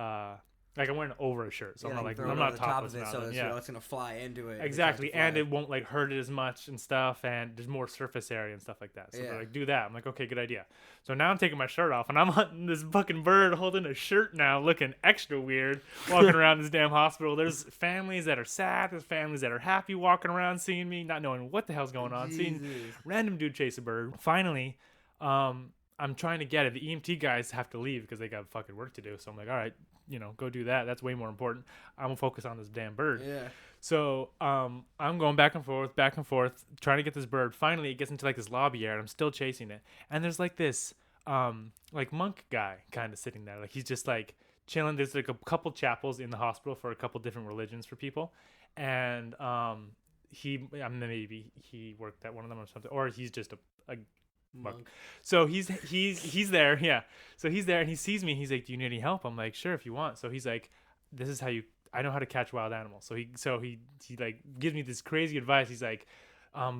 Like I'm wearing over a shirt, so Yeah, I'm not you like throw it I'm on not the top topless of it, now. so then, it's, yeah. it's gonna fly into it. Exactly, and it won't like hurt it as much and stuff, and there's more surface area and stuff like that. So they're like, do that. I'm like, okay, good idea. So now I'm taking my shirt off, and I'm hunting this fucking bird holding a shirt now, looking extra weird, walking around this damn hospital. There's families that are sad, there's families that are happy walking around seeing me, not knowing what the hell's going on, seeing random dude chase a bird. Finally, I'm trying to get it. The EMT guys have to leave because they got fucking work to do. So I'm like, all right, go do that. That's way more important. I'm gonna focus on this damn bird. Yeah. So I'm going back and forth, trying to get this bird. Finally, it gets into like this lobby area, and I'm still chasing it. And there's like this like monk guy kind of sitting there, like he's just like chilling. There's like a couple chapels in the hospital for a couple different religions for people, and maybe he worked at one of them or something, or he's just a monk. So he's there, yeah. So he's there and he sees me. He's like, "Do you need any help?" I'm like, "Sure, if you want." So he's like, "This is how I know how to catch wild animals." So he like gives me this crazy advice. He's like,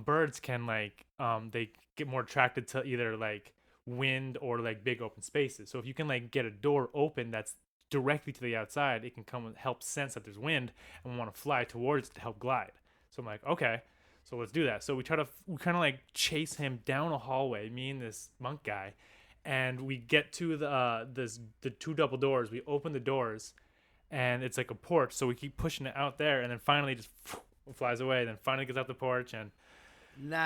birds can like they get more attracted to either like wind or like big open spaces. So if you can like get a door open that's directly to the outside, it can come and help sense that there's wind and want to fly towards it to help glide. So I'm like, okay. So let's do that. So we kind of like chase him down a hallway, me and this monk guy, and we get to the two double doors. We open the doors, and it's like a porch. So we keep pushing it out there, and then finally just flies away. And then finally gets out the porch and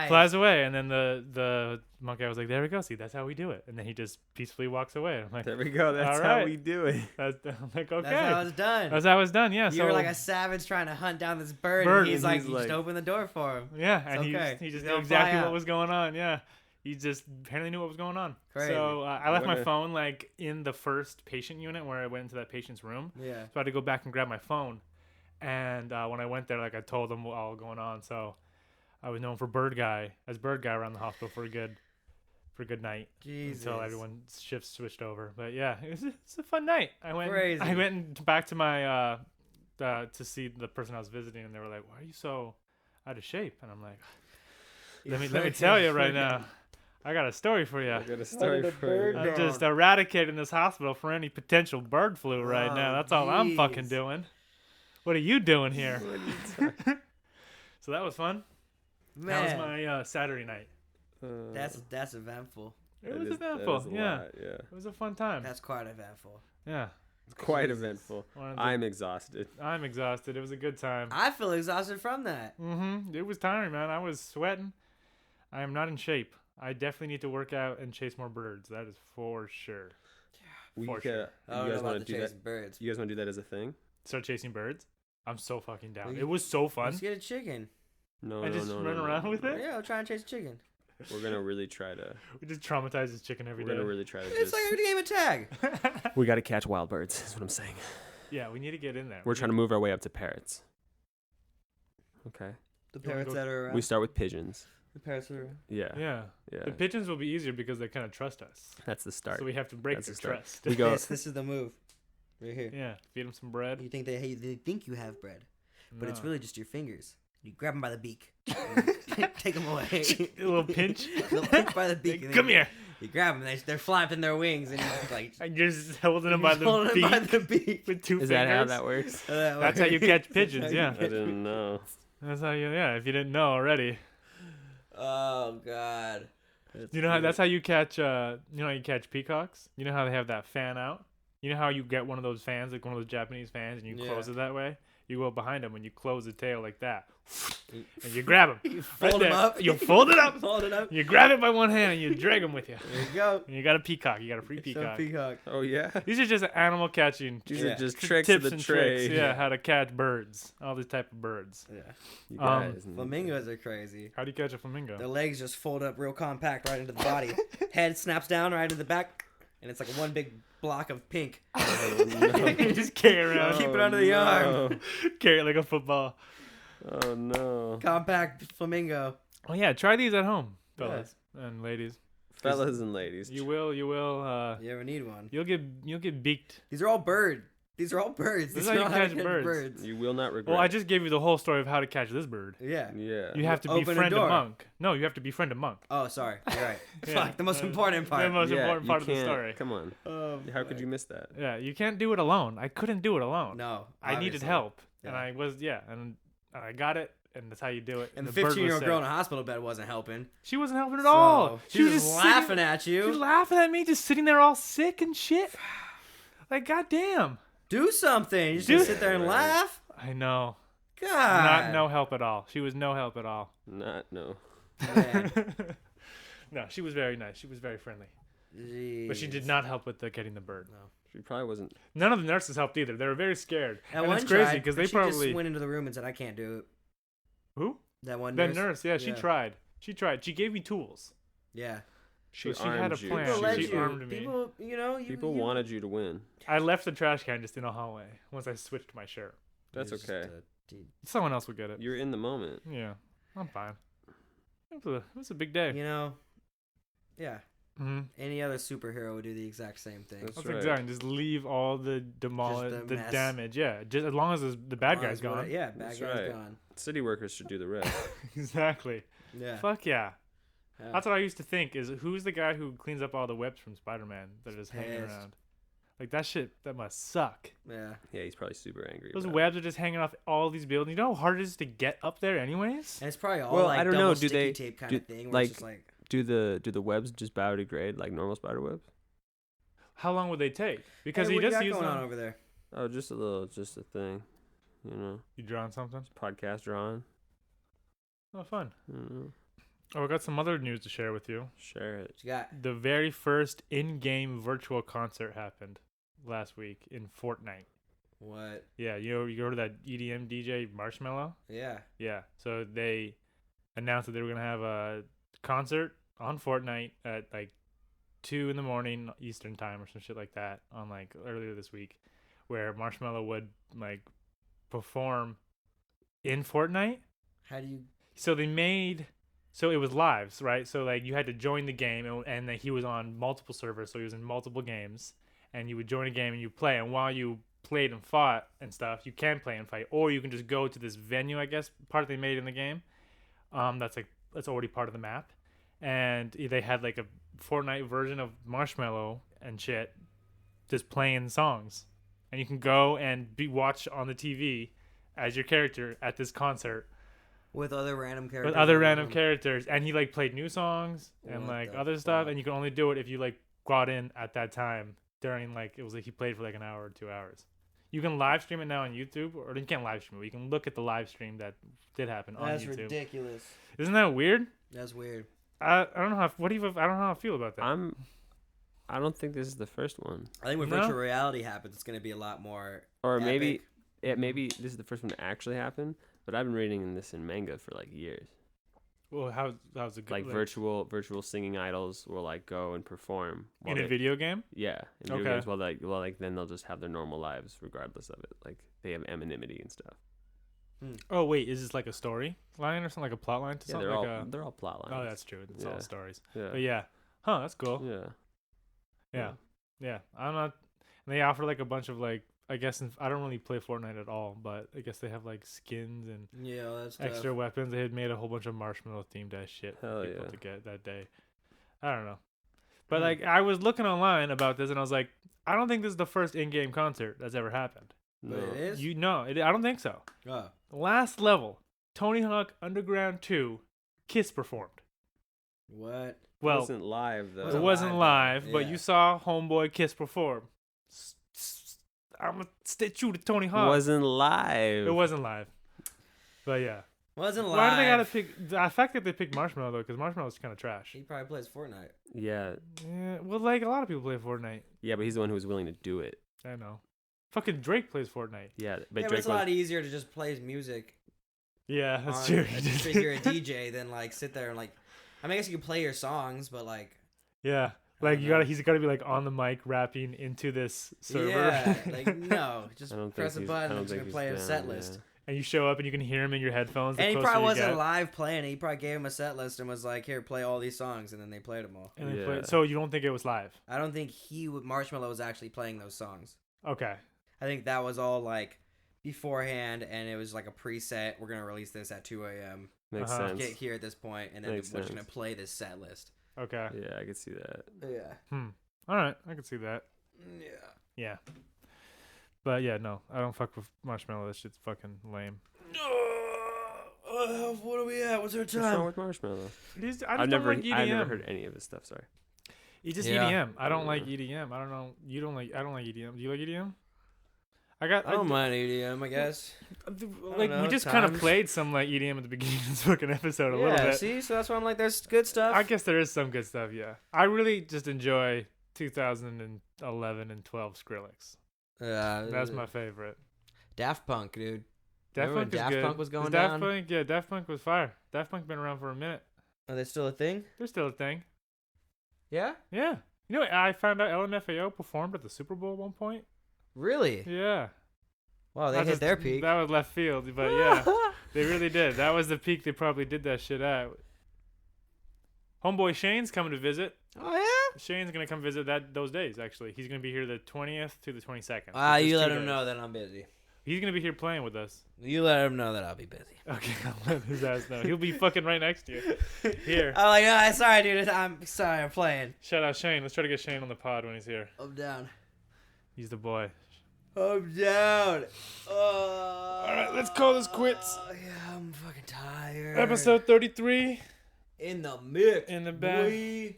flies away. And then the monk guy was like, "There we go. See, that's how we do it." And then he just peacefully walks away. I'm like, "There we go. That's how we do it." I'm like, okay. That's how it's done. That's how it's done. Yeah. You were like a savage trying to hunt down this bird and he's like, you just open the door for him. Yeah, and he just knew exactly what was going on. Yeah, he just apparently knew what was going on. Crazy. So I left my phone like in the first patient unit where I went into that patient's room. Yeah. So I had to go back and grab my phone, and when I went there, like I told them what all going on. So I was known for bird guy around the hospital for a good night. Jesus. Until everyone's shifts switched over. But yeah, it's a fun night. I went Crazy. back to my to see the person I was visiting, and they were like, "Why are you so out of shape?" And I'm like, let me tell you right now, I got a story for you. I got a story for you. I'm just eradicating this hospital for any potential bird flu right now. That's all I'm fucking doing. What are you doing here? So that was fun. Man. That was my Saturday night. That's eventful. It was eventful. Yeah. It was a fun time. That's quite eventful. Yeah. It's quite eventful. I'm exhausted. It was a good time. I feel exhausted from that. Mm-hmm. It was tiring, man. I was sweating. I am not in shape. I definitely need to work out and chase more birds. That is for sure. You For sure. guys want to do that? Birds. You guys want to do that as a thing? Start chasing birds? I'm so fucking down. It was so fun. Let's get a chicken. No, I just run around with it? Yeah, we'll try and chase a chicken. We're gonna really try to. We just traumatize this chicken every day. We're gonna really try to. It's like a game of tag. We gotta catch wild birds. Is what I'm saying. Yeah, we need to get in there. We're trying to move our way up to parrots. Okay. The parrots that are around. We start with pigeons. The parrots that are around. Yeah. Yeah. The pigeons will be easier because they kind of trust us. That's the start. So we have to break their trust. We go. This is the move. Right here. Yeah. Feed them some bread. You think they think you have bread, but it's No. really just your fingers. You grab them by the beak. Take them away. A little pinch. A little pinch by the beak. and Come here. You grab them. They're flapping their wings, and you're just like. And you're just holding them by the holding beak. them by the beak. With 2 fingers. Is that how that works? That's how you catch pigeons, yeah. I didn't know. That's how you, yeah, if you didn't know already. Oh, God. You know how that's how you catch how you catch peacocks? You know how they have that fan out? You know how you get one of those fans, like one of those Japanese fans, and you close it that way? You go behind them and you close the tail like that. And you grab them. You fold them up. You fold it up. Fold it up. You grab it by one hand and you drag them with you. There you go. And you got a peacock. You got a free peacock. Peacock. Oh yeah. These are just animal catching. These are just tips tricks of the and trade. tricks. Yeah, how to catch birds. All these type of birds. Yeah. You guys. Flamingos are crazy. How do you catch a flamingo? Their legs just fold up real compact right into the body. Head snaps down right into the back, and it's like one big block of pink. You just carry around. Keep it under the arm. Carry it like a football. Oh no. Compact flamingo. Oh yeah, try these at home, fellas and ladies. Fellas and ladies. You will. You ever need one? You'll get beaked. These are all bird These are all birds. This These is how are you all how to catch birds. You will not regret. Well, I just gave you the whole story of how to catch this bird. Yeah. Yeah. You have to Open a befriend a door. monk. No, you have to befriend a monk. Oh, sorry. You're right. Yeah. Fuck, the most important part. The most Yeah, important you part of the can't- story. Come on. How could you miss that? Yeah, you can't do it alone. I couldn't do it alone. No. I needed obviously. help, Yeah. and and I got it, and that's how you do it. And the bird was 15-year-old girl in safe. a hospital bed wasn't helping. She wasn't helping at all. She was just laughing sitting- at you. She was laughing at me, just sitting there all sick and shit. Like, goddamn. Do something. You just Dude. gonna sit there and laugh? I know. God. No help at all. She was no help at all. No. Man. No, she was very nice. She was very friendly. But she did Jeez. not help with getting the bird. No. She probably wasn't. None of the nurses helped either. They were very scared. That and one it's crazy tried, because but they she probably just went into the room and said, "I can't do it." who? That one The nurse. nurse. Yeah, she tried. She tried. She gave me tools. Yeah. She So she had a armed you. plan. People let She you. armed me. People, People you, wanted you to win. I left the trash can just in a hallway once I switched my shirt. That's You're just okay. a dude. Someone else would get it. You're in the moment. Yeah, I'm fine. It was a big day. You know. Yeah. Mm-hmm. Any other superhero would do the exact same thing. That's That's right. exactly. Just leave all the the the mess. damage. Yeah, just as long as the bad guy's gone. Yeah, bad That's guy's right. gone. City workers should do the rest. Exactly. Yeah. Fuck yeah. Yeah. That's what I used to think. Is who's the guy who cleans up all the webs from Spider-Man that are just hanging Pissed. around? Like that shit. That must suck. Yeah. Yeah, he's probably super angry. Those about webs are just hanging off all these buildings. You know how hard it is to get up there, anyways. And it's probably all Well, like I don't double know, do sticky they- tape kind do- of thing. Where like- it's just like, it. Do the webs just biodegrade like normal spider webs? How long would they take? Because hey, he what do you does got use going them. on over there? Oh, just a thing. You know, You drawing something? podcast drawing. Oh, fun. You know, Oh, I got some other news to share with you. share it. What you got? The very first in-game virtual concert happened last week in Fortnite. What? Yeah, you heard of that EDM DJ Marshmello? Yeah. Yeah. So they announced that they were gonna have a concert on Fortnite at like 2 a.m. Eastern time or some shit like that on like earlier this week, where Marshmello would like perform in Fortnite. How do you? So they made, so it was live, right? So like you had to join the game, and he was on multiple servers, so he was in multiple games, and you would join a game and you play, and while you played and fought and stuff, you can play and fight, or you can just go to this venue, I guess, part they made in the game. That's already part of the map, and they had like a Fortnite version of Marshmello and shit, just playing songs, and you can go and watch on the TV as your character at this concert. With other random characters. With other in the random room? characters, and he like played new songs and What like the other stuff, fuck? and you can only do it if you like got in at that time during like it was like he played for like an hour or 2 hours. You can live stream it now on YouTube, or you can't live stream it. But you can look at the live stream that did happen on That's YouTube. ridiculous. Isn't that weird? That's weird. I don't know how. I don't know how I feel about that. I don't think this is the first one. I think when No? virtual reality happens, it's gonna be a lot more. Or maybe epic. maybe this is the first one to actually happen. But I've been reading this in manga for like years. Well, how's it good? Like virtual singing idols will like go and perform in a video game? Yeah, in video Okay. games. Like then they'll just have their normal lives regardless of it. Like they have anonymity and stuff. Oh wait, is this like a story line or something, like a plot line to Yeah, something? they're all plot lines. Oh, that's true. It's all Yeah. stories. yeah. But yeah, that's cool. Yeah. Yeah. I'm not. They offer like a bunch of like, I guess I don't really play Fortnite at all, but I guess they have like skins and Yeah, that's extra weapons. They had made a whole bunch of Marshmallow themed ass shit for Hell people yeah. to get that day. I don't know, but like I was looking online about this and I was like, I don't think this is the first in-game concert that's ever happened. But it is. You know, I don't think so. Oh. Last level, Tony Hawk Underground 2, Kiss performed. What? Well, it wasn't live though. it wasn't live, but yeah. you saw Homeboy Kiss perform. I'm gonna stay true to Tony Hawk. Wasn't live. It wasn't live, but yeah. Wasn't live. Why do they gotta pick the fact that they picked Marshmallow though? Because Marshmallow's kind of trash. He probably plays Fortnite. Yeah, Yeah, well, like a lot of people play Fortnite. yeah, but he's the one who was willing to do it. I know. Fucking Drake plays Fortnite. Yeah, But Drake it's a lot easier to just play his music. Yeah, that's on, true. Just because you're a DJ, than like sit there and like. I mean, I guess you can play your songs, but like. Yeah, like he's gotta be like on the mic rapping into this server. Yeah, like no, just I don't press a think button I and don't just think play a he's set down, list. yeah. And you show up and you can hear him in your headphones. The And he closer probably you wasn't get. live playing it. He probably gave him a set list and was like, "Here, play all these songs," and then they played them all. And they Yeah. played. So you don't think it was live? I don't think Marshmallow was actually playing those songs. Okay. I think that was all like beforehand, and it was like a preset. We're gonna release this at 2 a.m. Makes sense. Get here at this point, and then Makes we're just sense. gonna play this set list. Okay. Yeah, I could see that. Yeah. All right, I can see that. Yeah. Yeah. But yeah, no, I don't fuck with Marshmallow. That shit's fucking lame. What are we at? What's our What's wrong with Marshmallow? I just I've don't never like EDM. I've never heard any of his stuff. Sorry. It's just Yeah. EDM. I don't like EDM. I don't know. You don't like. I don't like EDM. Do you like EDM? I don't mind EDM, I guess. Like know, we just kind of times. played some like EDM at the beginning of this fucking episode a little bit. See, so that's why I'm like, there's good stuff. I guess there is some good stuff. Yeah, I really just enjoy 2011 and 12 Skrillex. That's my favorite. Daft Punk, dude. Daft Remember Punk when is Daft good. Punk was going Daft down? Punk, yeah, Daft Punk was fire. Daft Punk been around for a minute. Are they still a thing? They're still a thing. Yeah? Yeah. You know what? I found out LMFAO performed at the Super Bowl at one point. Really? Yeah. Wow, they hit their peak. That was left field, but yeah, they really did. That was the peak they probably did that shit at. Homeboy Shane's coming to visit. Oh, yeah? Shane's gonna come visit those days. Actually, he's gonna be here the 20th to the 22nd. You let him know that I'm busy. He's gonna be here playing with us. You let him know that I'll be busy. Okay, I'll let his ass know. He'll be fucking right next to you. Here. I'm like, oh, sorry, dude. I'm sorry, I'm playing. Shout out Shane. Let's try to get Shane on the pod when he's here. I'm down. He's the boy. I'm down. All right, let's call this quits. Yeah, I'm fucking tired. Episode 33 in the mix. in the back. Boy.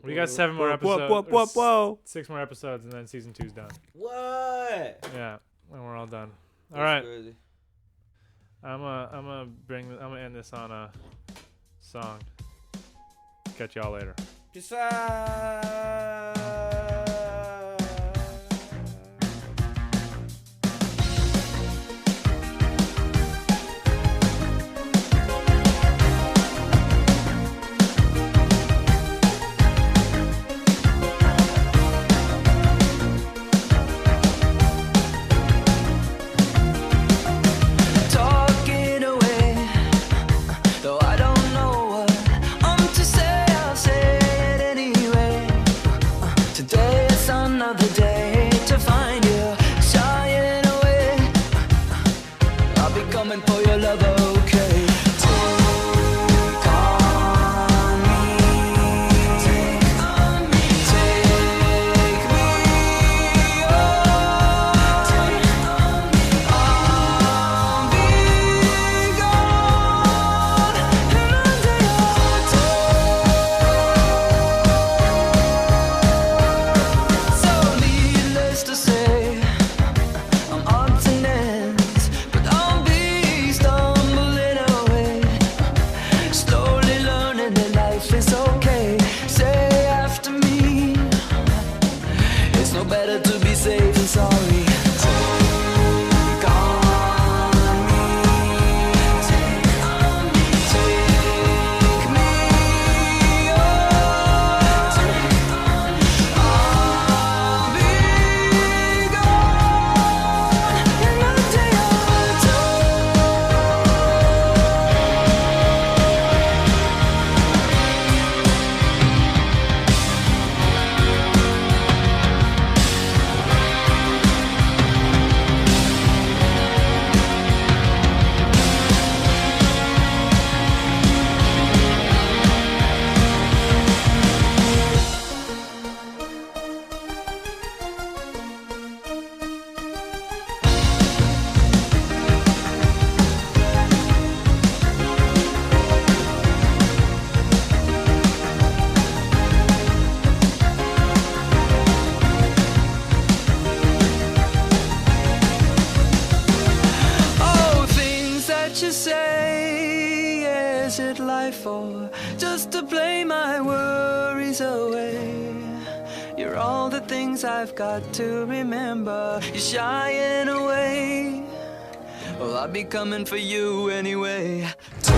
We got 7 more episodes. Whoa. 6 more episodes, and then season 2's done. What? Yeah, and we're all done. All That's right, crazy. I'm gonna end this on a song. Catch y'all later. Talking away, though I don't know what I'm to say, I'll say it anyway. Today is another day to find you shying away. I'll be coming for your love, okay? Take on me, take me I'll be gone in a day or two. So needless to say, I'm odds and ends, but I'll be stumbling away, slowly learning that life is okay. Say after me, it's no better to be safe than sorry. Take on me, take me I'll be gone in a day or two. Oh, things that you say, is it life or just to play my worries away? You're all the things I've got to remember. You're shying away. Well, I'll be coming for you anyway. Take